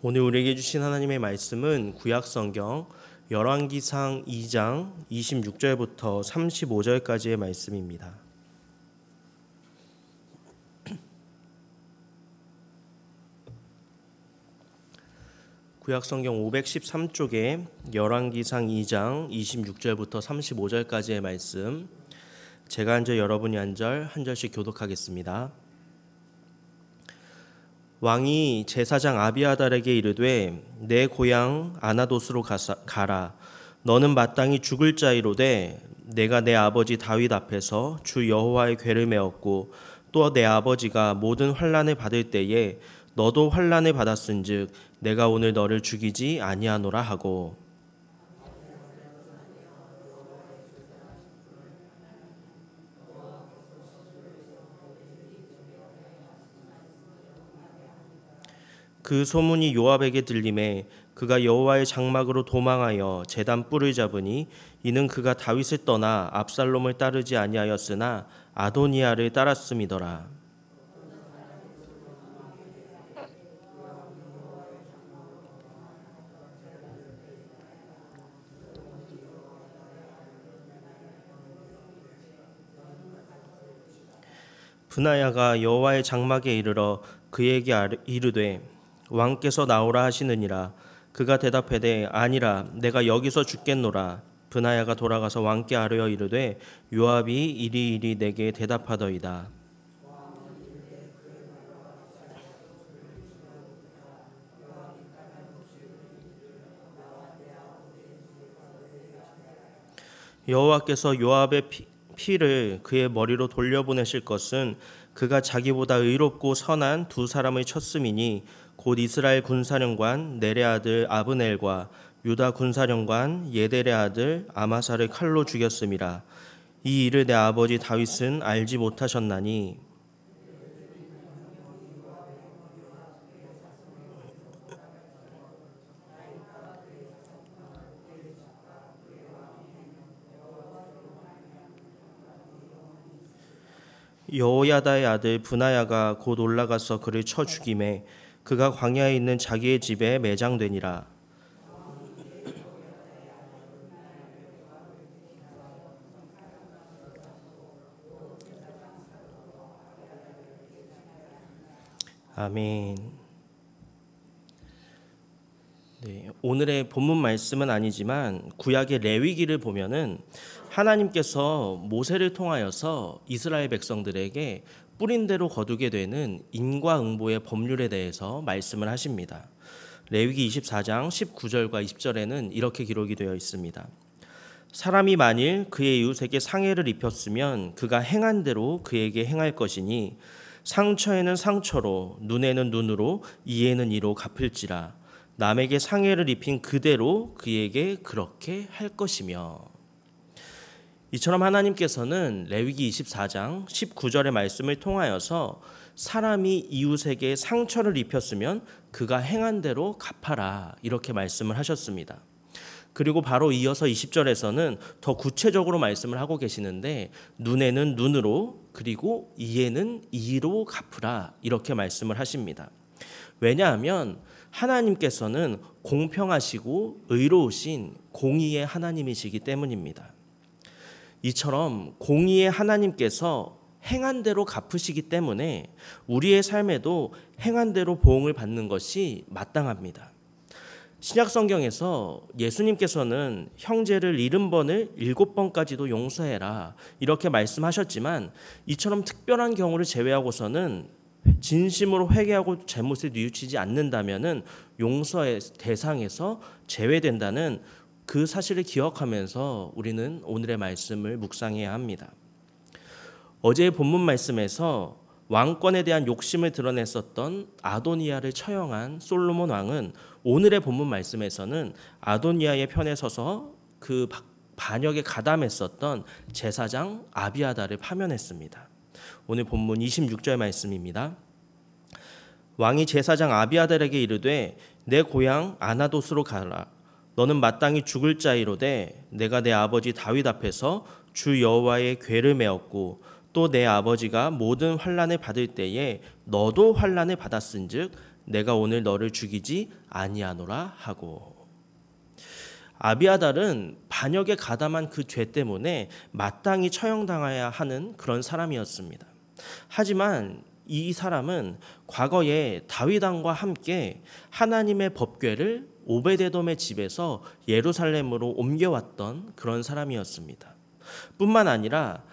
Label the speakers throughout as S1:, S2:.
S1: 오늘 우리에게 주신 하나님의 말씀은 구약성경 열왕기상 2장 26절부터 35절까지의 말씀입니다. 구약성경 513쪽에 열왕기상 2장 26절부터 35절까지의 말씀, 제가 한 절 여러분이 한 절씩 교독하겠습니다. 왕이 제사장 아비아달에게 이르되 내 고향 아나돗으로 가라. 너는 마땅히 죽을 자이로되 내가 내 아버지 다윗 앞에서 주 여호와의 궤를 메었고 또 내 아버지가 모든 환난을 받을 때에 너도 환난을 받았은즉 내가 오늘 너를 죽이지 아니하노라 하고, 그 소문이 요압에게 들림에 그가 여호와의 장막으로 도망하여 제단 뿔을 잡으니 이는 그가 다윗을 떠나 압살롬을 따르지 아니하였으나 아도니아를 따랐음이더라. 브나야가 여호와의 장막에 이르러 그에게 이르되 왕께서 나오라 하시느니라. 그가 대답하되 아니라 내가 여기서 죽겠노라. 브나야가 돌아가서 왕께 아뢰어 이르되 요압이 이리이리 내게 대답하더이다. 여호와께서 요압의 피를 그의 머리로 돌려보내실 것은 그가 자기보다 의롭고 선한 두 사람을 쳤음이니 곧 이스라엘 군사령관 넬의 아들 아브넬과 유다 군사령관 예델의 아들 아마사를 칼로 죽였음이라. 이 일을 내 아버지 다윗은 알지 못하셨나니 여호야다의 아들 브나야가 곧 올라가서 그를 쳐 죽이매 그가 광야에 있는 자기의 집에 매장되니라. 아멘. 네, 오늘의 본문 말씀은 아니지만 구약의 레위기를 보면은 하나님께서 모세를 통하여서 이스라엘 백성들에게 뿌린 대로 거두게 되는 인과응보의 법률에 대해서 말씀을 하십니다. 레위기 24장 19절과 20절에는 이렇게 기록이 되어 있습니다. 사람이 만일 그의 이웃에게 상해를 입혔으면 그가 행한 대로 그에게 행할 것이니 상처에는 상처로 눈에는 눈으로 이에는 이로 갚을지라. 남에게 상해를 입힌 그대로 그에게 그렇게 할 것이며. 이처럼 하나님께서는 레위기 24장 19절의 말씀을 통하여서 사람이 이웃에게 상처를 입혔으면 그가 행한 대로 갚아라 이렇게 말씀을 하셨습니다. 그리고 바로 이어서 20절에서는 더 구체적으로 말씀을 하고 계시는데 눈에는 눈으로 그리고 이에는 이로 갚으라 이렇게 말씀을 하십니다. 왜냐하면 하나님께서는 공평하시고 의로우신 공의의 하나님이시기 때문입니다. 이처럼 공의의 하나님께서 행한 대로 갚으시기 때문에 우리의 삶에도 행한 대로 보응을 받는 것이 마땅합니다. 신약성경에서 예수님께서는 형제를 70번을 7번까지도 용서해라 이렇게 말씀하셨지만 이처럼 특별한 경우를 제외하고서는 진심으로 회개하고 잘못을 뉘우치지 않는다면 용서의 대상에서 제외된다는 그 사실을 기억하면서 우리는 오늘의 말씀을 묵상해야 합니다. 어제의 본문 말씀에서 왕권에 대한 욕심을 드러냈었던 아도니아를 처형한 솔로몬 왕은 오늘의 본문 말씀에서는 아도니아의 편에 서서 그 반역에 가담했었던 제사장 아비아달을 파면했습니다. 오늘 본문 26절 말씀입니다. 왕이 제사장 아비아달에게 이르되 내 고향 아나돗으로 가라. 너는 마땅히 죽을 자이로되 내가 내 아버지 다윗 앞에서 주 여호와의 궤를 메었고 또 내 아버지가 모든 환난을 받을 때에 너도 환난을 받았은즉 내가 오늘 너를 죽이지 아니하노라 하고. 아비아달은 반역에 가담한 그 죄 때문에 마땅히 처형당해야 하는 그런 사람이었습니다. 하지만 이 사람은 과거에 다윗 왕과 함께 하나님의 법궤를 오베데돔의 집에서 예루살렘으로 옮겨왔던 그런 사람이었습니다. 뿐만 아니라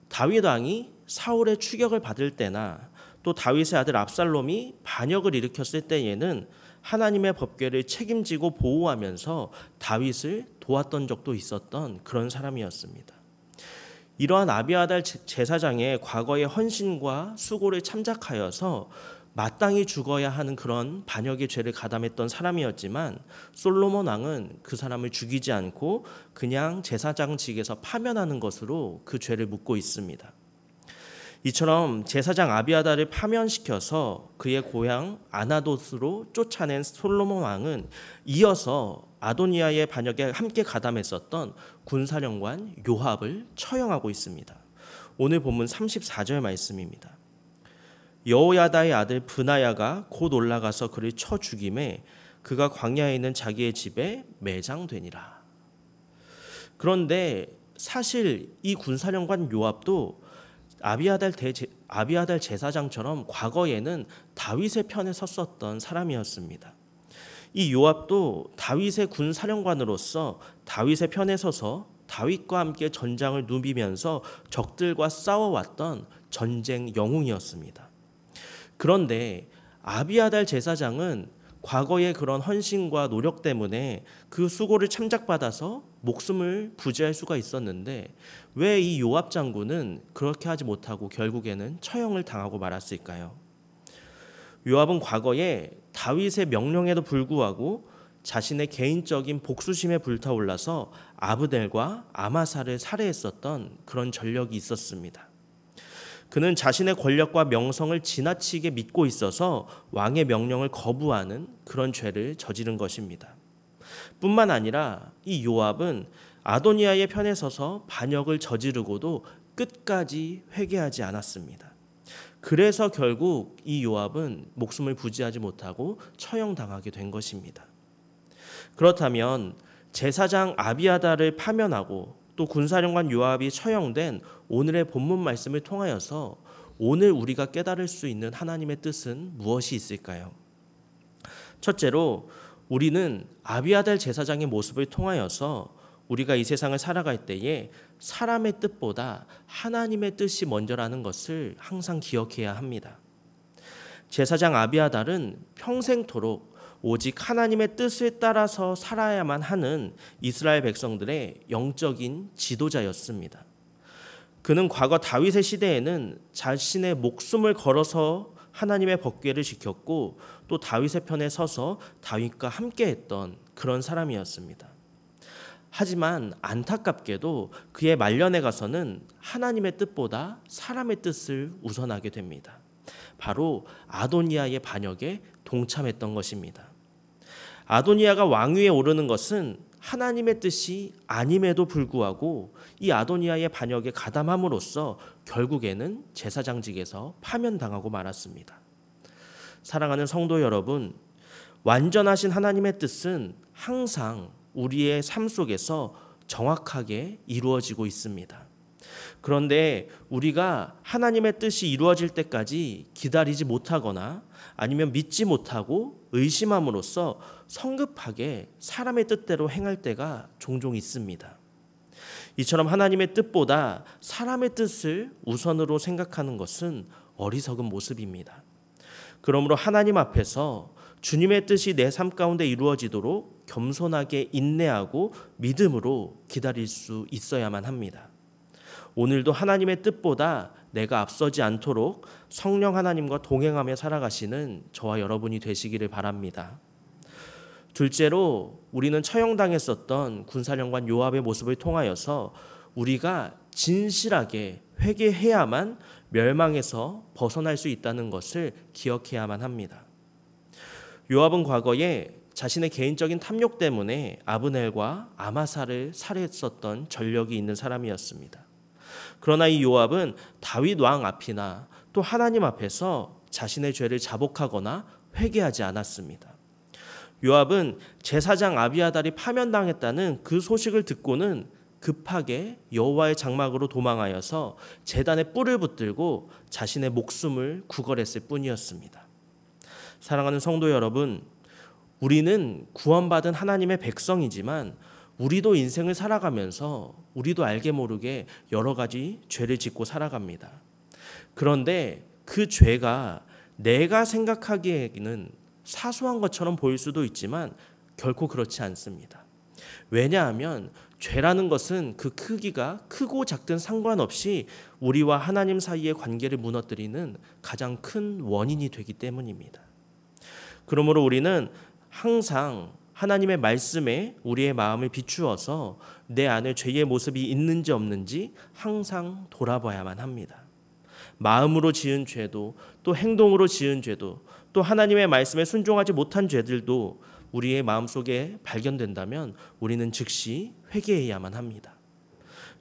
S1: 다윗 왕이 사울의 추격을 받을 때나 또 다윗의 아들 압살롬이 반역을 일으켰을 때에는 하나님의 법궤를 책임지고 보호하면서 다윗을 도왔던 적도 있었던 그런 사람이었습니다. 이러한 아비아달 제사장의 과거의 헌신과 수고를 참작하여서 마땅히 죽어야 하는 그런 반역의 죄를 가담했던 사람이었지만 솔로몬 왕은 그 사람을 죽이지 않고 그냥 제사장직에서 파면하는 것으로 그 죄를 묻고 있습니다. 이처럼 제사장 아비아달을 파면시켜서 그의 고향 아나돗으로 쫓아낸 솔로몬 왕은 이어서 아도니아의 반역에 함께 가담했었던 군사령관 요압을 처형하고 있습니다. 오늘 본문 34절 말씀입니다. 여호야다의 아들 브나야가 곧 올라가서 그를 쳐 죽임에 그가 광야에 있는 자기의 집에 매장되니라. 그런데 사실 이 군사령관 요압도 아비아달 제사장처럼 과거에는 다윗의 편에 섰었던 사람이었습니다. 이 요압도 다윗의 군사령관으로서 다윗의 편에 서서 다윗과 함께 전장을 누비면서 적들과 싸워왔던 전쟁 영웅이었습니다. 그런데 아비아달 제사장은 과거의 그런 헌신과 노력 때문에 그 수고를 참작받아서 목숨을 부지할 수가 있었는데 왜 이 요압 장군은 그렇게 하지 못하고 결국에는 처형을 당하고 말았을까요? 요압은 과거에 다윗의 명령에도 불구하고 자신의 개인적인 복수심에 불타올라서 아브넬과 아마사를 살해했었던 그런 전력이 있었습니다. 그는 자신의 권력과 명성을 지나치게 믿고 있어서 왕의 명령을 거부하는 그런 죄를 저지른 것입니다. 뿐만 아니라 이 요압은 아도니아의 편에 서서 반역을 저지르고도 끝까지 회개하지 않았습니다. 그래서 결국 이 요압은 목숨을 부지하지 못하고 처형당하게 된 것입니다. 그렇다면 제사장 아비아달을 파면하고 또 군사령관 요압이 처형된 오늘의 본문 말씀을 통하여서 오늘 우리가 깨달을 수 있는 하나님의 뜻은 무엇이 있을까요? 첫째로 우리는 아비아달 제사장의 모습을 통하여서 우리가 이 세상을 살아갈 때에 사람의 뜻보다 하나님의 뜻이 먼저라는 것을 항상 기억해야 합니다. 제사장 아비아달은 평생토록 오직 하나님의 뜻을 따라서 살아야만 하는 이스라엘 백성들의 영적인 지도자였습니다. 그는 과거 다윗의 시대에는 자신의 목숨을 걸어서 하나님의 법궤를 지켰고 또 다윗의 편에 서서 다윗과 함께했던 그런 사람이었습니다. 하지만 안타깝게도 그의 말년에 가서는 하나님의 뜻보다 사람의 뜻을 우선하게 됩니다. 바로 아도니아의 반역에 동참했던 것입니다. 아도니아가 왕위에 오르는 것은 하나님의 뜻이 아님에도 불구하고 이 아도니아의 반역에 가담함으로써 결국에는 제사장직에서 파면당하고 말았습니다. 사랑하는 성도 여러분, 완전하신 하나님의 뜻은 항상 우리의 삶 속에서 정확하게 이루어지고 있습니다. 그런데 우리가 하나님의 뜻이 이루어질 때까지 기다리지 못하거나 아니면 믿지 못하고 의심함으로써 성급하게 사람의 뜻대로 행할 때가 종종 있습니다. 이처럼 하나님의 뜻보다 사람의 뜻을 우선으로 생각하는 것은 어리석은 모습입니다. 그러므로 하나님 앞에서 주님의 뜻이 내 삶 가운데 이루어지도록 겸손하게 인내하고 믿음으로 기다릴 수 있어야만 합니다. 오늘도 하나님의 뜻보다 내가 앞서지 않도록 성령 하나님과 동행하며 살아가시는 저와 여러분이 되시기를 바랍니다. 둘째로 우리는 처형당했었던 군사령관 요압의 모습을 통하여서 우리가 진실하게 회개해야만 멸망에서 벗어날 수 있다는 것을 기억해야만 합니다. 요압은 과거에 자신의 개인적인 탐욕 때문에 아브넬과 아마사를 살해했었던 전력이 있는 사람이었습니다. 그러나 이 요압은 다윗 왕 앞이나 또 하나님 앞에서 자신의 죄를 자복하거나 회개하지 않았습니다. 요압은 제사장 아비아달이 파면당했다는 그 소식을 듣고는 급하게 여호와의 장막으로 도망하여서 제단에 뿔을 붙들고 자신의 목숨을 구걸했을 뿐이었습니다. 사랑하는 성도 여러분, 우리는 구원받은 하나님의 백성이지만 우리도 인생을 살아가면서 우리도 알게 모르게 여러 가지 죄를 짓고 살아갑니다. 그런데 그 죄가 내가 생각하기에는 사소한 것처럼 보일 수도 있지만 결코 그렇지 않습니다. 왜냐하면 죄라는 것은 그 크기가 크고 작든 상관없이 우리와 하나님 사이의 관계를 무너뜨리는 가장 큰 원인이 되기 때문입니다. 그러므로 우리는 항상 하나님의 말씀에 우리의 마음을 비추어서 내 안에 죄의 모습이 있는지 없는지 항상 돌아봐야만 합니다. 마음으로 지은 죄도 또 행동으로 지은 죄도 또 하나님의 말씀에 순종하지 못한 죄들도 우리의 마음속에 발견된다면 우리는 즉시 회개해야만 합니다.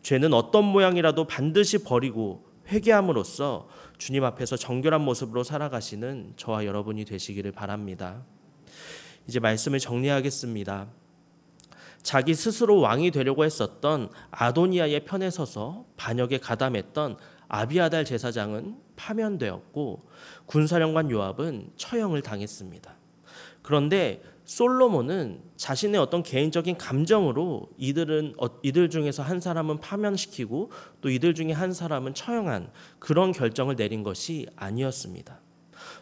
S1: 죄는 어떤 모양이라도 반드시 버리고 회개함으로써 주님 앞에서 정결한 모습으로 살아가시는 저와 여러분이 되시기를 바랍니다. 이제 말씀을 정리하겠습니다. 자기 스스로 왕이 되려고 했었던 아도니아의 편에 서서 반역에 가담했던 아비아달 제사장은 파면되었고 군사령관 요압은 처형을 당했습니다. 그런데 솔로몬은 자신의 어떤 개인적인 감정으로 이들 중에서 한 사람은 파면시키고 또 이들 중에 한 사람은 처형한 그런 결정을 내린 것이 아니었습니다.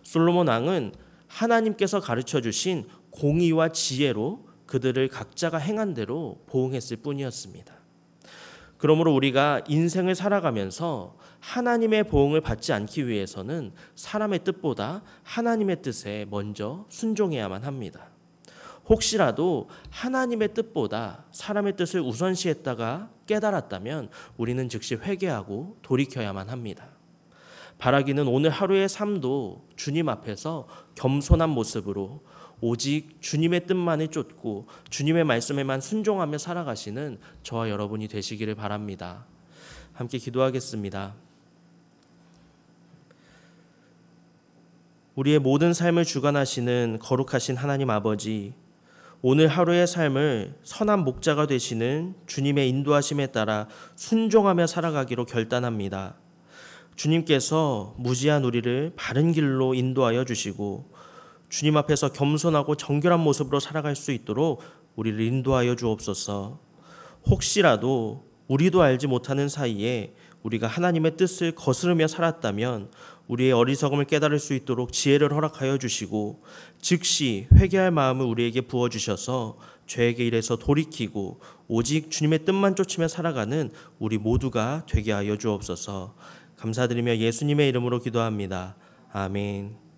S1: 솔로몬 왕은 하나님께서 가르쳐 주신 공의와 지혜로 그들을 각자가 행한 대로 보응했을 뿐이었습니다. 그러므로 우리가 인생을 살아가면서 하나님의 보응을 받지 않기 위해서는 사람의 뜻보다 하나님의 뜻에 먼저 순종해야만 합니다. 혹시라도 하나님의 뜻보다 사람의 뜻을 우선시했다가 깨달았다면 우리는 즉시 회개하고 돌이켜야만 합니다. 바라기는 오늘 하루의 삶도 주님 앞에서 겸손한 모습으로 오직 주님의 뜻만을 쫓고 주님의 말씀에만 순종하며 살아가시는 저와 여러분이 되시기를 바랍니다. 함께 기도하겠습니다. 우리의 모든 삶을 주관하시는 거룩하신 하나님 아버지, 오늘 하루의 삶을 선한 목자가 되시는 주님의 인도하심에 따라 순종하며 살아가기로 결단합니다. 주님께서 무지한 우리를 바른 길로 인도하여 주시고 주님 앞에서 겸손하고 정결한 모습으로 살아갈 수 있도록 우리를 인도하여 주옵소서. 혹시라도 우리도 알지 못하는 사이에 우리가 하나님의 뜻을 거스르며 살았다면 우리의 어리석음을 깨달을 수 있도록 지혜를 허락하여 주시고 즉시 회개할 마음을 우리에게 부어주셔서 죄의 길에서 돌이키고 오직 주님의 뜻만 쫓으며 살아가는 우리 모두가 되게 하여 주옵소서. 감사드리며 예수님의 이름으로 기도합니다. 아멘.